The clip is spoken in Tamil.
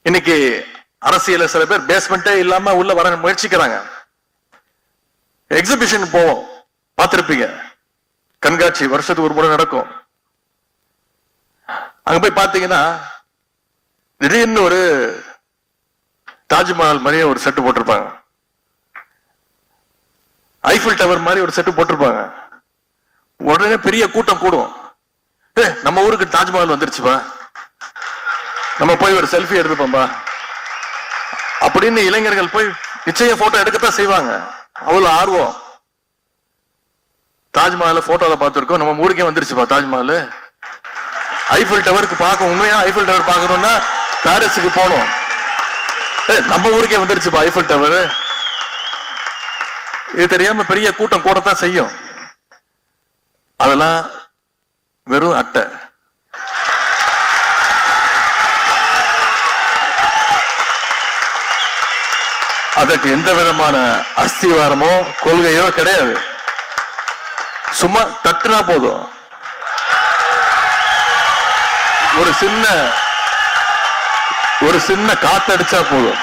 இன்னைக்கு அரசியல சில பேர் பேஸ்மெண்டே இல்லாம உள்ள வர முயற்சிக்கிறாங்க. எக்ஸிபிஷன் போவோம், பார்த்திருப்பீங்க, கண்காட்சி வருஷத்துக்கு ஒரு முறை நடக்கும். அங்க போய் பாத்தீங்கன்னா திடீர்னு ஒரு தாஜ்மஹால் மாதிரியே ஒரு செட்டு போட்டிருப்பாங்க, ஐஃபில் டவர் மாதிரி ஒரு செட்டு போட்டிருப்பாங்க. உடனே பெரிய கூட்டம் கூடும். நம்ம ஊருக்கு தாஜ்மஹால் வந்துருச்சுப்பா, நம்ம போய் ஒரு செல்ஃபி எடுத்துப்போம்பா அப்படின்னு இளைஞர்கள் போய் நிச்சயம் போட்டோ எடுக்கத்தான் செய்வாங்க. அவ்வளவு ஆர்வம். தாஜ்மஹால் போட்டோல பார்த்திருக்கோம், நம்ம ஊருக்கே வந்துருச்சுப்பா தாஜ்மஹால். ஐஃபில் டவருக்கு பார்க்க, உண்மையா ஐஃபில் டவர் பார்க்கணும்னா பாரிஸுக்கு போனோம், நம்ம ஊருக்கே வந்துருச்சுப்பா ஐஃபில் டவர். இது தெரியாம பெரிய கூட்டம் கூடத்தான் செய்யும். அதெல்லாம் வெறும் அட்டை. அதற்கு எந்த விதமான அஸ்திவாரமோ கொள்கையோ கிடையாது. சும்மா தட்டுனா போதும், ஒரு சின்ன காத்தடிச்சா போதும்,